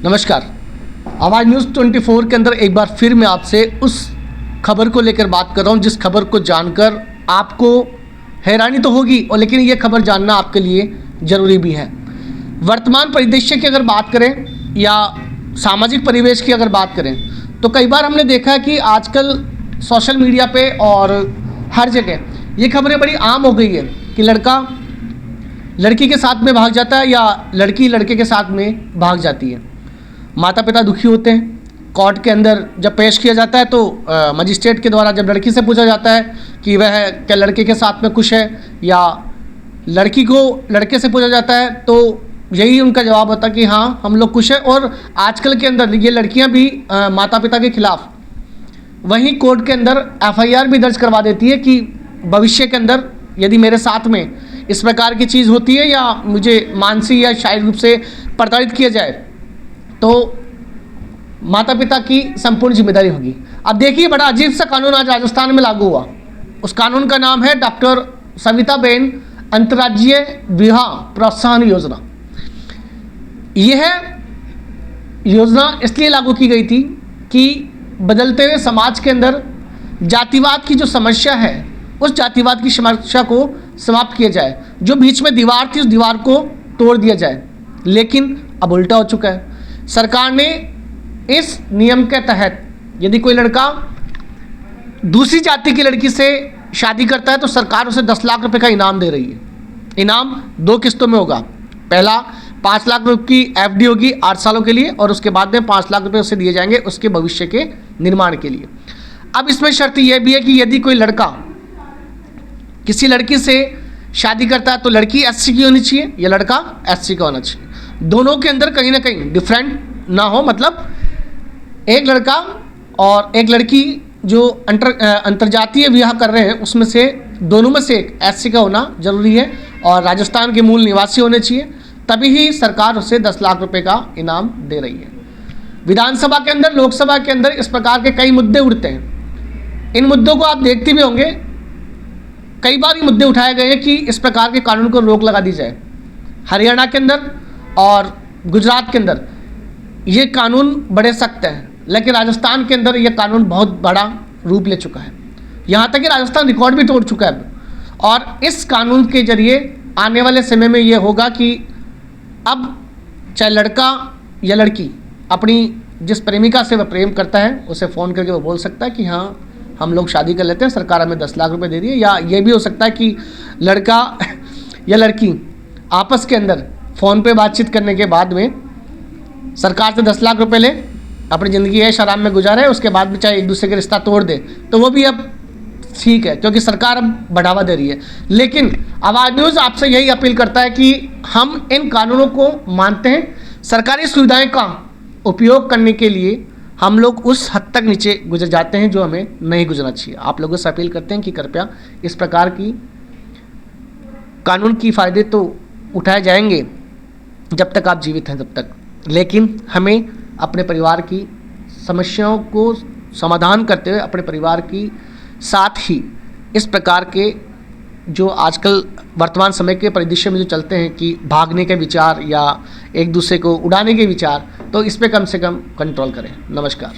नमस्कार। आवाज़ न्यूज़ 24 के अंदर एक बार फिर मैं आपसे उस खबर को लेकर बात कर रहा हूँ जिस खबर को जानकर आपको हैरानी तो होगी और लेकिन ये खबर जानना आपके लिए ज़रूरी भी है। वर्तमान परिदृश्य की अगर बात करें या सामाजिक परिवेश की अगर बात करें तो कई बार हमने देखा है कि आजकल सोशल मीडिया पे और हर जगह ये खबरें बड़ी आम हो गई है कि लड़का लड़की के साथ में भाग जाता है या लड़की लड़के के साथ में भाग जाती है। माता पिता दुखी होते हैं। कोर्ट के अंदर जब पेश किया जाता है तो मजिस्ट्रेट के द्वारा जब लड़की से पूछा जाता है कि वह क्या लड़के के साथ में खुश है या लड़की को लड़के से पूछा जाता है तो यही उनका जवाब होता है कि हाँ हम लोग खुश हैं। और आजकल के अंदर ये लड़कियां भी माता पिता के खिलाफ वहीं कोर्ट के अंदर FIR भी दर्ज करवा देती है कि भविष्य के अंदर यदि मेरे साथ में इस प्रकार की चीज़ होती है या मुझे मानसिक या शारीरिक रूप से प्रताड़ित किया जाए तो माता पिता की संपूर्ण जिम्मेदारी होगी। अब देखिए बड़ा अजीब सा कानून आज राजस्थान में लागू हुआ। उस कानून का नाम है डॉक्टर सविताबेन अंतर्राज्यीय विवाह प्रोत्साहन योजना। यह योजना इसलिए लागू की गई थी कि बदलते हुए समाज के अंदर जातिवाद की जो समस्या है उस जातिवाद की समस्या को समाप्त किया जाए। जो बीच में दीवार थी उस दीवार को तोड़ दिया जाए। लेकिन अब उल्टा हो चुका है। सरकार ने इस नियम के तहत यदि कोई लड़का दूसरी जाति की लड़की से शादी करता है तो सरकार उसे 10 लाख रुपए का इनाम दे रही है। इनाम 2 किस्तों में होगा। पहला 5 लाख रुपए की FD होगी 8 सालों के लिए और उसके बाद में 5 लाख रुपए उसे दिए जाएंगे उसके भविष्य के निर्माण के लिए। अब इसमें शर्त यह भी है कि यदि कोई लड़का किसी लड़की से शादी करता है तो लड़की SC की होनी चाहिए या लड़का SC का होना चाहिए। दोनों के अंदर कहीं ना कहीं डिफरेंट ना हो, मतलब एक लड़का और एक लड़की जो अंतर्जातीय विवाह कर रहे हैं उसमें से दोनों में से एक SC का होना जरूरी है और राजस्थान के मूल निवासी होने चाहिए। तभी ही सरकार उसे 10 लाख रुपए का इनाम दे रही है। विधानसभा के अंदर लोकसभा के अंदर इस प्रकार के कई मुद्दे उठते हैं। इन मुद्दों को आप देखते भी होंगे। कई बार ये मुद्दे उठाए गए हैं कि इस प्रकार के कानून को रोक लगा दी जाए। हरियाणा के अंदर और गुजरात के अंदर ये कानून बड़े सख्त हैं, लेकिन राजस्थान के अंदर ये कानून बहुत बड़ा रूप ले चुका है। यहाँ तक कि राजस्थान रिकॉर्ड भी तोड़ चुका है। और इस कानून के जरिए आने वाले समय में ये होगा कि अब चाहे लड़का या लड़की अपनी जिस प्रेमिका से वह प्रेम करता है उसे फ़ोन करके वो बोल सकता है कि हाँ हम लोग शादी कर लेते हैं, सरकार हमें 10 लाख रुपए दे रही है। या ये भी हो सकता है कि लड़का या लड़की आपस के अंदर फ़ोन पे बातचीत करने के बाद में सरकार से 10 लाख रुपए ले, अपनी ज़िंदगी ऐश आराम में गुजारे, उसके बाद में चाहे एक दूसरे के रिश्ता तोड़ दे तो वो भी अब ठीक है क्योंकि सरकार अब बढ़ावा दे रही है। लेकिन आवाज़ न्यूज़ आपसे यही अपील करता है कि हम इन कानूनों को मानते हैं। सरकारी सुविधाएं का उपयोग करने के लिए हम लोग उस हद तक नीचे गुजर जाते हैं जो हमें नहीं गुजरना चाहिए। आप लोगों से अपील करते हैं कि कृपया इस प्रकार की कानून की फ़ायदे तो उठाए जाएंगे जब तक आप जीवित हैं तब तक, लेकिन हमें अपने परिवार की समस्याओं को समाधान करते हुए अपने परिवार की साथ ही इस प्रकार के जो आजकल वर्तमान समय के परिदृश्य में जो चलते हैं कि भागने के विचार या एक दूसरे को उड़ाने के विचार, तो इस पे कम से कम कंट्रोल करें। नमस्कार।